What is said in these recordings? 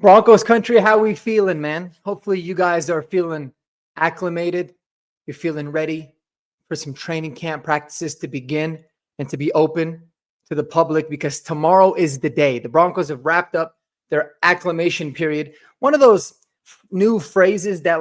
Broncos country, how we feeling, man? Hopefully you guys are feeling acclimated. You're feeling ready for some training camp practices to begin and to be open to the public because tomorrow is the day. The Broncos have wrapped up their acclimation period. One of those new phrases that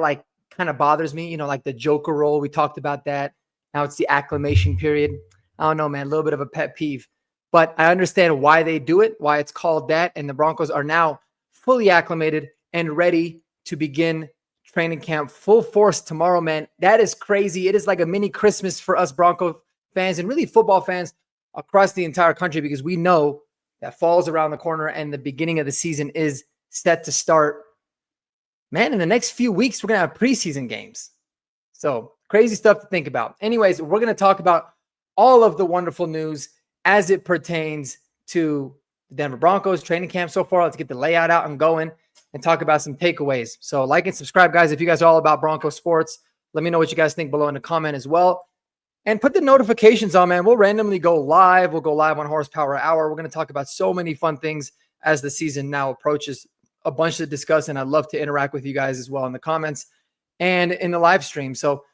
kind of bothers me, like the Joker role. We talked about that. Now it's the acclimation period. I don't know, man, a little bit of a pet peeve, but I understand why they do it, why it's called that. And the Broncos are now fully acclimated and ready to begin training camp full force tomorrow, man. That is crazy. It is like a mini Christmas for us Bronco fans and really football fans across the entire country because we know that fall's around the corner and the beginning of the season is set to start. Man, in the next few weeks, we're going to have preseason games. So crazy stuff to think about. Anyways, we're going to talk about all of the wonderful news as it pertains to the Denver Broncos training camp so far. Let's get the layout out and going and talk about some takeaways. So like and subscribe, guys. If you guys are all about Bronco sports, let me know what you guys think below in the comment as well. And put the notifications on, man. We'll randomly go live. We'll go live on Horsepower Hour. We're going to talk about so many fun things as the season now approaches. A bunch to discuss, and I'd love to interact with you guys as well in the comments and in the live stream. So,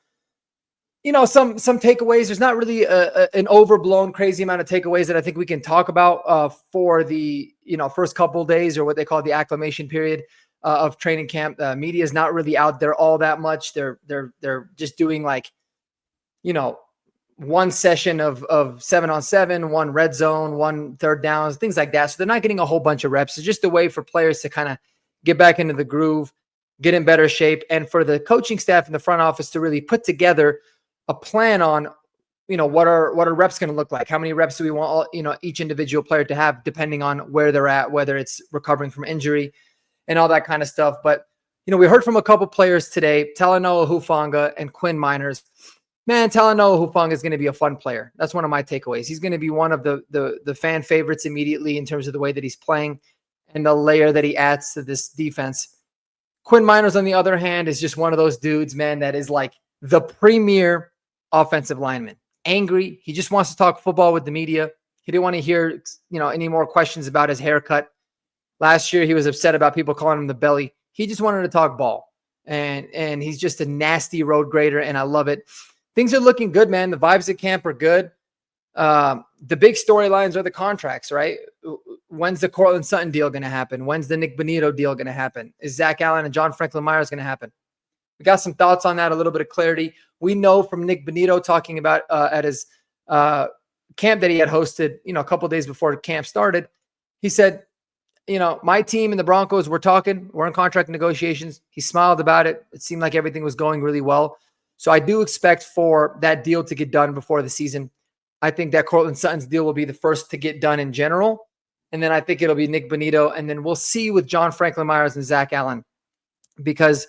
some takeaways. There's not really an overblown crazy amount of takeaways that I think we can talk about for the first couple days, or what they call the acclimation period of training camp. Media is not really out there all that much. They're just doing one session of 7-on-7, one red zone, one third downs, things like that. So they're not getting a whole bunch of reps. It's just a way for players to kind of get back into the groove, get in better shape, and for the coaching staff in the front office to really put together a plan on, what are reps going to look like? How many reps do we want each individual player to have, depending on where they're at, whether it's recovering from injury and all that kind of stuff. But, we heard from a couple players today, Talanoa Hufanga and Quinn Miners. Man, Talanoa Hufanga is going to be a fun player. That's one of my takeaways. He's going to be one of the fan favorites immediately in terms of the way that he's playing and the layer that he adds to this defense. Quinn Miners, on the other hand, is just one of those dudes, man, that is like the premier offensive lineman. Angry. He just wants to talk football with the media. He didn't want to hear, any more questions about his haircut. Last year, he was upset about people calling him the belly. He just wanted to talk ball. And he's just a nasty road grader, and I love it. Things are looking good, man. The vibes at camp are good. The big storylines are the contracts, right? When's the Cortland Sutton deal going to happen? When's the Nick Bonito deal going to happen? Is Zach Allen and John Franklin Myers going to happen? We got some thoughts on that, a little bit of clarity. We know from Nick Bonito talking about at his camp that he had hosted, a couple of days before camp started. He said, my team and the Broncos, we're in contract negotiations. He smiled about it. It seemed like everything was going really well. So I do expect for that deal to get done before the season. I think that Cortland Sutton's deal will be the first to get done in general. And then I think it'll be Nick Bonito. And then we'll see with John Franklin Myers and Zach Allen. Because,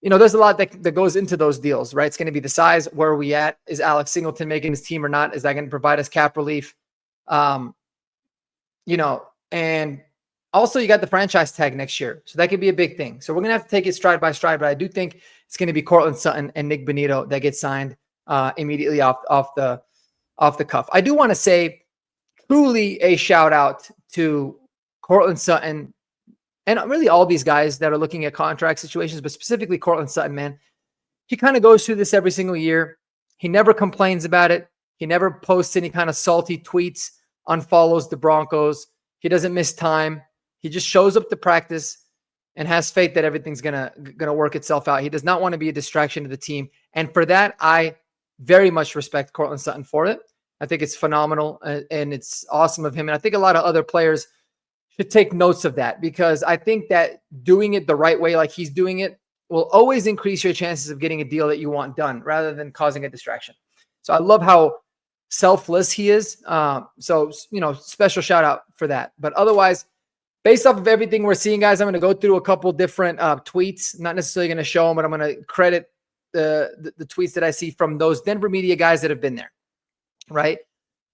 there's a lot that goes into those deals, right? It's going to be the size. Where are we at? Is Alex Singleton making his team or not? Is that going to provide us cap relief? And also you got the franchise tag next year. So that could be a big thing. So we're going to have to take it stride by stride. But I do think it's going to be Cortland Sutton and Nick Bonito that get signed immediately off the cuff. I do want to say truly a shout out to Cortland Sutton and really all these guys that are looking at contract situations, but specifically Cortland Sutton, man. He kind of goes through this every single year. He never complains about it. He never posts any kind of salty tweets, unfollows the Broncos. He doesn't miss time. He just shows up to practice and has faith that everything's gonna work itself out. He does not want to be a distraction to the team. And for that, I very much respect Cortland Sutton for it. I think it's phenomenal and it's awesome of him. And I think a lot of other players should take notes of that, because I think that doing it the right way, like he's doing it, will always increase your chances of getting a deal that you want done rather than causing a distraction. So I love how selfless he is. So, special shout out for that. But otherwise, based off of everything we're seeing, guys, I'm going to go through a couple different tweets. Not necessarily going to show them, but I'm going to credit the tweets that I see from those Denver media guys that have been there, right?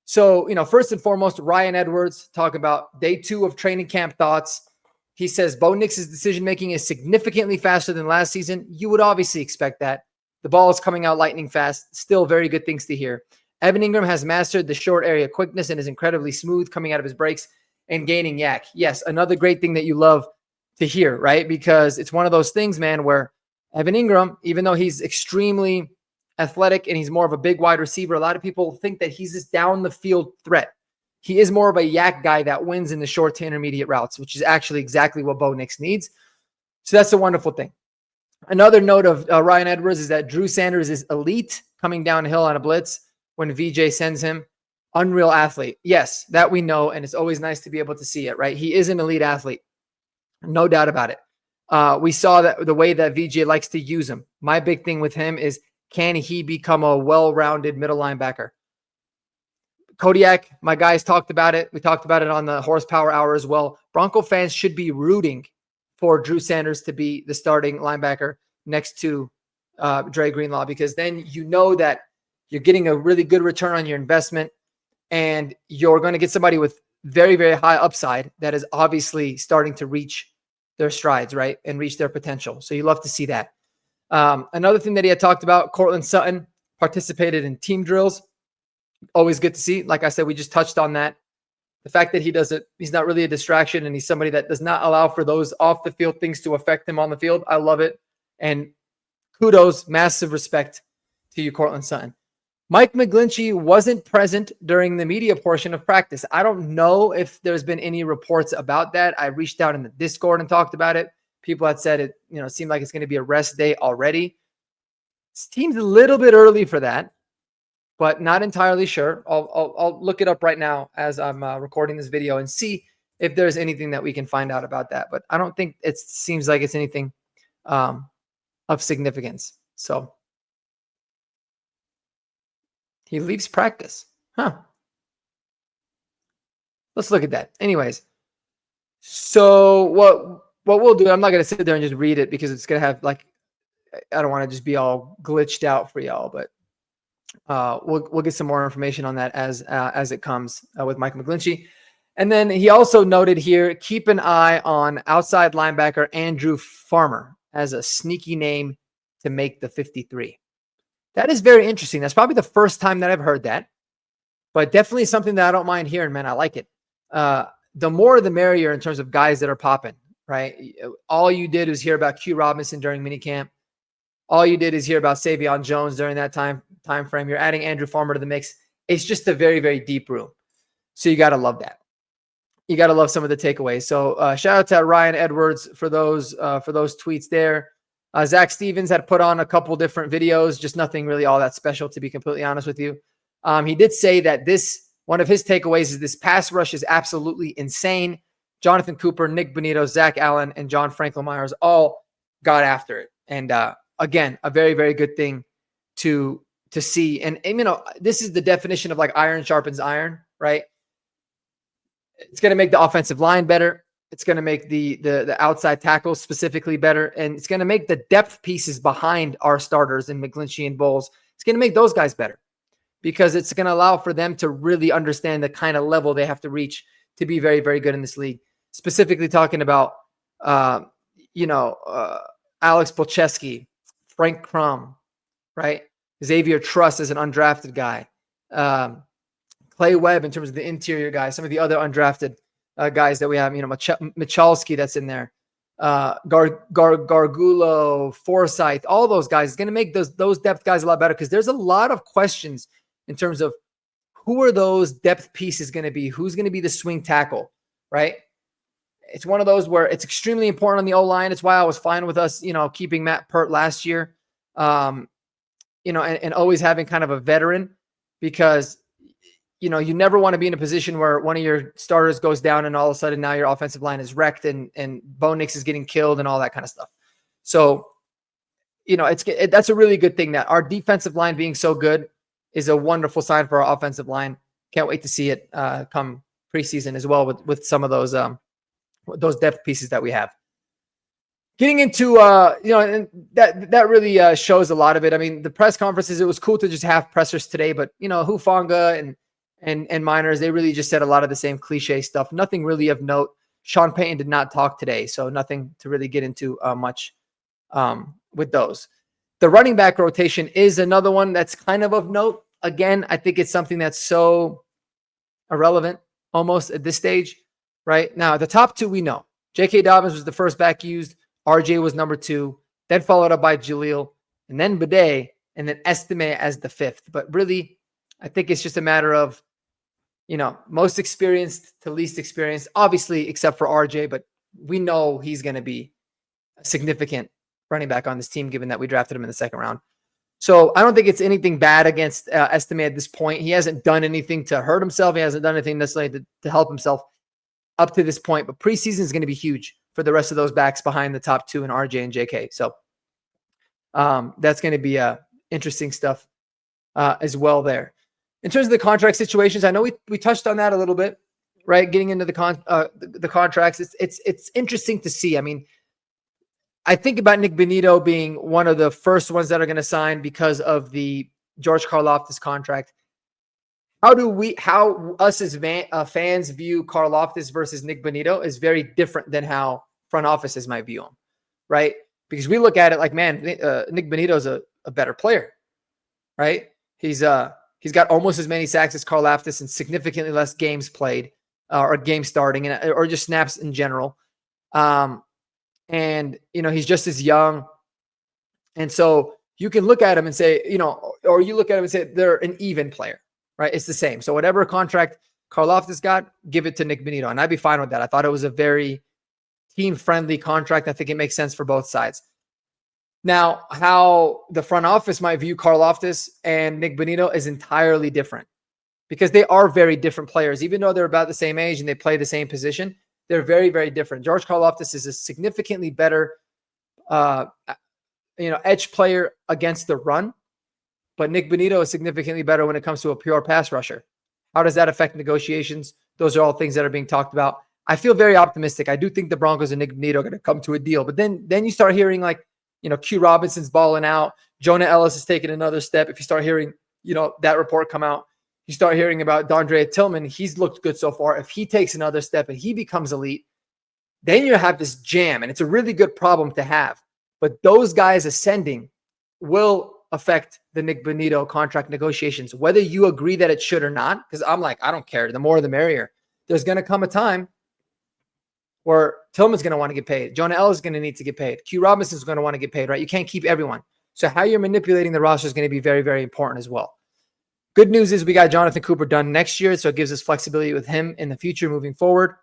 So, first and foremost, Ryan Edwards talk about day 2 of training camp thoughts. He says, Bo Nix's decision-making is significantly faster than last season. You would obviously expect that. The ball is coming out lightning fast. Still very good things to hear. Evan Engram has mastered the short area quickness and is incredibly smooth coming out of his breaks and gaining yak. Yes, another great thing that you love to hear, right? Because it's one of those things, man, where Evan Engram, even though he's extremely athletic and he's more of a big wide receiver, a lot of people think that he's this down the field threat. He is more of a yak guy that wins in the short to intermediate routes, which is actually exactly what Bo Nix needs. So that's a wonderful thing. Another note of Ryan Edwards is that Drew Sanders is elite coming downhill on a blitz when VJ sends him. Unreal athlete. Yes, that we know, and it's always nice to be able to see it, right? He is an elite athlete. No doubt about it. We saw that the way that VJ likes to use him. My big thing with him is, can he become a well-rounded middle linebacker? Kodiak, my guys talked about it. We talked about it on the Horsepower Hour as well. Bronco fans should be rooting for Drew Sanders to be the starting linebacker next to Dre Greenlaw, because then you know that you're getting a really good return on your investment and you're going to get somebody with very, very high upside that is obviously starting to reach their strides, right? And reach their potential. So you love to see that. Another thing that he had talked about, Cortland Sutton participated in team drills. Always good to see. Like I said, we just touched on that. The fact that he does it, he's not really a distraction, and he's somebody that does not allow for those off the field things to affect him on the field. I love it. And kudos, massive respect to you, Cortland Sutton. Mike McGlinchey wasn't present during the media portion of practice. I don't know if there's been any reports about that. I reached out in the Discord and talked about it. People had said it, seemed like it's going to be a rest day already. It seems a little bit early for that, but not entirely sure. I'll look it up right now as I'm recording this video and see if there's anything that we can find out about that. But I don't think it seems like it's anything of significance. So he leaves practice. Huh. Let's look at that. Anyways, so what we'll do, I'm not going to sit there and just read it because it's going to have I don't want to just be all glitched out for y'all, but we'll get some more information on that as it comes with Mike McGlinchey. And then he also noted here, keep an eye on outside linebacker Andrew Farmer as a sneaky name to make the 53. That is very interesting. That's probably the first time that I've heard that, but definitely something that I don't mind hearing, man. I like it. The more the merrier in terms of guys that are popping, right? All you did was hear about Q Robinson during minicamp. All you did is hear about Savion Jones during that time frame. You're adding Andrew Farmer to the mix. It's just a very, very deep room. So you got to love that. You got to love some of the takeaways. So shout out to Ryan Edwards for those tweets there. Zach Stevens had put on a couple different videos, just nothing really all that special, to be completely honest with you. He did say that one of his takeaways is this pass rush is absolutely insane. Jonathan Cooper, Nick Bonito, Zach Allen, and John Franklin Myers all got after it. And again, a very, very good thing to see. And this is the definition of iron sharpens iron, right? It's going to make the offensive line better. It's going to make the outside tackles specifically better. And it's going to make the depth pieces behind our starters in McGlinchey and Bowles. It's going to make those guys better because it's going to allow for them to really understand the kind of level they have to reach to be very, very good in this league. Specifically talking about, Alex Polcheski, Frank Crum, right? Xavier Truss as an undrafted guy. Clay Webb in terms of the interior guys. Some of the other undrafted guys that we have, Michalski that's in there. Gargulo, Forsyth, all those guys. It's going to make those depth guys a lot better because there's a lot of questions in terms of who are those depth pieces going to be? Who's going to be the swing tackle, right? It's one of those where it's extremely important on the O-line. It's why I was fine with us, keeping Matt Pert last year, and always having kind of a veteran because, you never want to be in a position where one of your starters goes down and all of a sudden now your offensive line is wrecked and Bo Nix is getting killed and all that kind of stuff. So, that's a really good thing that our defensive line being so good is a wonderful sign for our offensive line. Can't wait to see it come preseason as well with some of those depth pieces that we have. Getting into, and that really shows a lot of it. I mean, the press conferences, it was cool to just have pressers today, but, Hufanga and Miners, they really just said a lot of the same cliche stuff. Nothing really of note. Sean Payton did not talk today, so nothing to really get into much with those. The running back rotation is another one that's kind of note. Again, I think it's something that's so irrelevant almost at this stage, right? Now, the top two we know. J.K. Dobbins was the first back used. RJ was number 2, then followed up by Jaleel, and then Bidet, and then Estime as the 5th. But really, I think it's just a matter of, most experienced to least experienced, obviously, except for RJ, but we know he's going to be a significant running back on this team, given that we drafted him in the 2nd round. So I don't think it's anything bad against Estime at this point. He hasn't done anything to hurt himself. He hasn't done anything necessarily to help himself up to this point, but preseason is going to be huge for the rest of those backs behind the top 2 in RJ and JK. So that's going to be interesting stuff as well there. In terms of the contract situations, I know we touched on that a little bit, right? Getting into the contracts, it's interesting to see. I mean, I think about Nick Benito being one of the first ones that are going to sign because of the George Karlaftis contract. How us as fans view Karlaftis versus Nick Benito is very different than how front offices might view him, right? Because we look at it like, man, Nick Benito's a better player, right? He's got almost as many sacks as Karlaftis and significantly less games played or game starting or just snaps in general. And, he's just as young. And so you can look at him and say, or you look at him and say they're an even player, right? It's the same. So whatever contract Karlaftis got, give it to Nick Benito. And I'd be fine with that. I thought it was a very team-friendly contract. I think it makes sense for both sides. Now, how the front office might view Karlaftis and Nick Benito is entirely different because they are very different players. Even though they're about the same age and they play the same position, they're very, very different. George Karlaftis is a significantly better, edge player against the run, but Nick Benito is significantly better when it comes to a pure pass rusher. How does that affect negotiations? Those are all things that are being talked about. I feel very optimistic. I do think the Broncos and Nick Benito are going to come to a deal, but then you start hearing like, Q Robinson's balling out. Jonah Ellis is taking another step. If you start hearing, that report come out, you start hearing about Dondrea Tillman. He's looked good so far. If he takes another step and he becomes elite, then you have this jam, and it's a really good problem to have. But those guys ascending will affect the Nick Benito contract negotiations, whether you agree that it should or not, because I'm like, I don't care. The more, the merrier. There's going to come a time where Tillman's going to want to get paid. Jonah Ellis is going to need to get paid. Q Robinson's going to want to get paid, right? You can't keep everyone. So how you're manipulating the roster is going to be very, very important as well. Good news is we got Jonathan Cooper done next year, so it gives us flexibility with him in the future moving forward.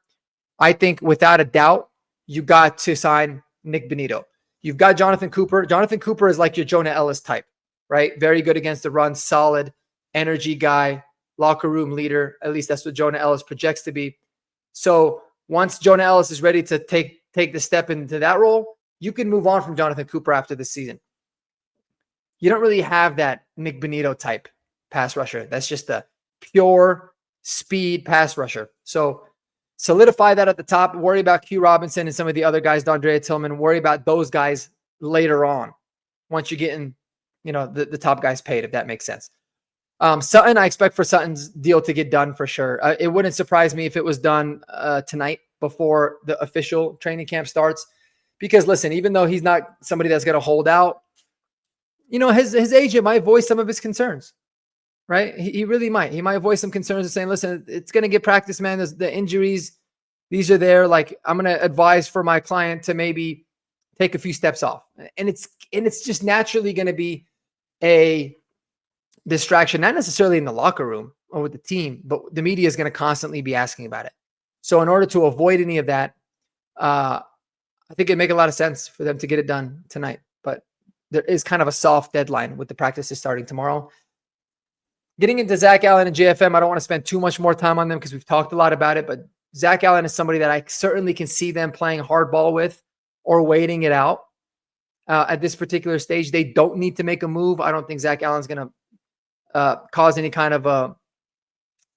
I think without a doubt, you got to sign Nick Benito. You've got Jonathan Cooper. Jonathan Cooper is like your Jonah Ellis type, right? Very good against the run, solid, energy guy, locker room leader. At least that's what Jonah Ellis projects to be. So once Jonah Ellis is ready to take the step into that role, you can move on from Jonathan Cooper after this season. You don't really have that Nick Benito type pass rusher. That's just a pure speed pass rusher. So solidify that at the top. Worry about Q Robinson and some of the other guys, Dondrea Tillman. Worry about those guys later on once you're getting, the top guys paid, if that makes sense. Sutton, I expect for Sutton's deal to get done for sure. It wouldn't surprise me if it was done tonight before the official training camp starts. Because listen, even though he's not somebody that's going to hold out, his agent might voice some of his concerns. Right? He really might. He might voice some concerns of saying, listen, it's going to get practice, man. There's the injuries. These are there. Like, I'm going to advise for my client to maybe take a few steps off. And it's just naturally going to be a distraction, not necessarily in the locker room or with the team, but the media is going to constantly be asking about it. So in order to avoid any of that, I think it'd make a lot of sense for them to get it done tonight. But there is kind of a soft deadline with the practices starting tomorrow. Getting into Zach Allen and JFM, I don't want to spend too much more time on them because we've talked a lot about it, but Zach Allen is somebody that I certainly can see them playing hardball with or waiting it out at this particular stage. They don't need to make a move. I don't think Zach Allen's going to cause any kind of a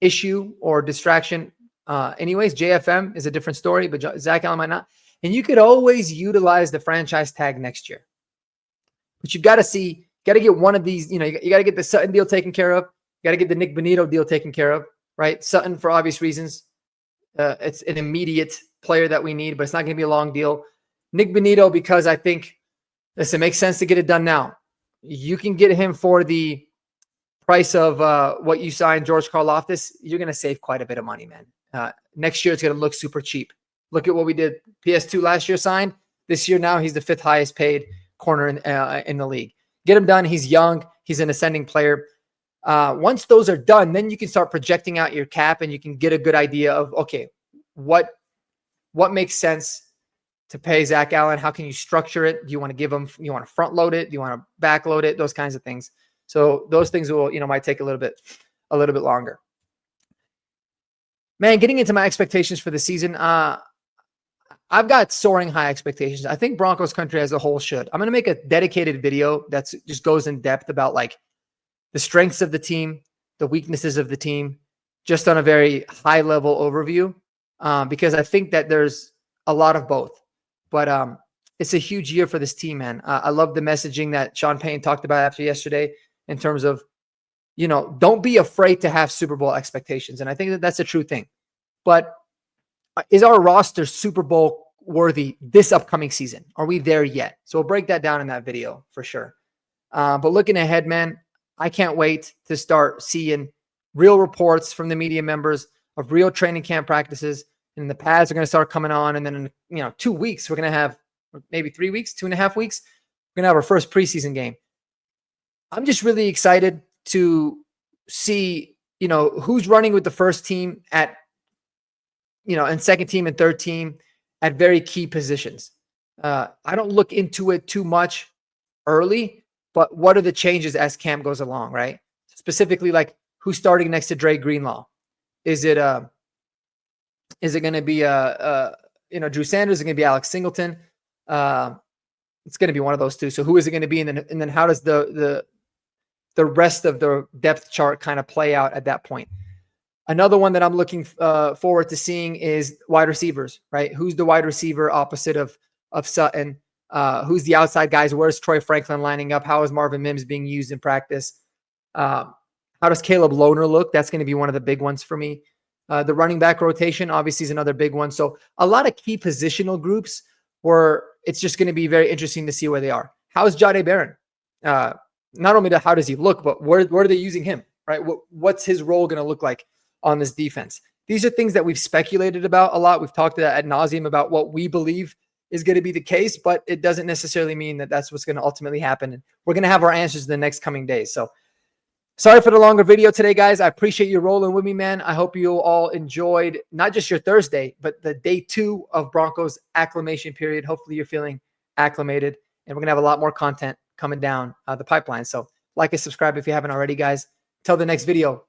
issue or distraction. Anyways, JFM is a different story, but Zach Allen might not. And you could always utilize the franchise tag next year. But you've got to get one of these, you got to get the Sutton deal taken care of. You got to get the Nick Benito deal taken care of, right? Sutton, for obvious reasons, it's an immediate player that we need, but it's not going to be a long deal. Nick Benito, because I think, listen, it makes sense to get it done now. You can get him for the price of what you signed George Karlaftis. You're going to save quite a bit of money, man. Next year, it's going to look super cheap Look at what we did. PS2 last year signed. This year now he's the 5th highest paid corner in the league. Get him done. He's young. He's an ascending player. Once those are done, then you can start projecting out your cap and you can get a good idea of, okay, what makes sense to pay Zach Allen? How can you structure it? Do you want to give him, you want to front load it? Do you want to back load it? Those kinds of things. So those things will, might take a little bit longer. Man, getting into my expectations for the season, I've got soaring high expectations. I think Broncos country as a whole should. I'm going to make a dedicated video that just goes in depth about like the strengths of the team, the weaknesses of the team, just on a very high level overview, because I think that there's a lot of both. But it's a huge year for this team, man. I love the messaging that Sean Payton talked about after yesterday in terms of, don't be afraid to have Super Bowl expectations. And I think that that's a true thing. But is our roster Super Bowl worthy this upcoming season? Are we there yet? So we'll break that down in that video for sure. But looking ahead, man, I can't wait to start seeing real reports from the media members of real training camp practices. And the pads are going to start coming on. And then in 2 weeks, we're going to have, maybe 3 weeks, 2.5 weeks, we're going to have our first preseason game. I'm just really excited to see, who's running with the first team at, and second team and third team at very key positions. I don't look into it too much early, but what are the changes as camp goes along, right? Specifically, like who's starting next to Dre Greenlaw? Is it going to be Drew Sanders? Is it going to be Alex Singleton? It's going to be one of those two. So who is it going to be? And then how does the rest of the depth chart kind of play out at that point? Another one that I'm looking forward to seeing is wide receivers, right? Who's the wide receiver opposite of Sutton? Who's the outside guys? Where's Troy Franklin lining up? How is Marvin Mims being used in practice? How does Caleb Lohner look? That's going to be one of the big ones for me. The running back rotation obviously is another big one. So a lot of key positional groups where it's just going to be very interesting to see where they are. How is Jahdae Barron? Not only how does he look, but where are they using him, right? What's his role going to look like on this defense? These are things that we've speculated about a lot. We've talked ad nauseum about what we believe is going to be the case, but it doesn't necessarily mean that that's what's going to ultimately happen. And we're going to have our answers in the next coming days. So sorry for the longer video today, guys. I appreciate you rolling with me, man. I hope you all enjoyed not just your Thursday, but the day 2 of Broncos acclimation period. Hopefully you're feeling acclimated, and we're going to have a lot more content coming down the pipeline. So like and subscribe if you haven't already, guys. Till the next video.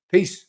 Peace.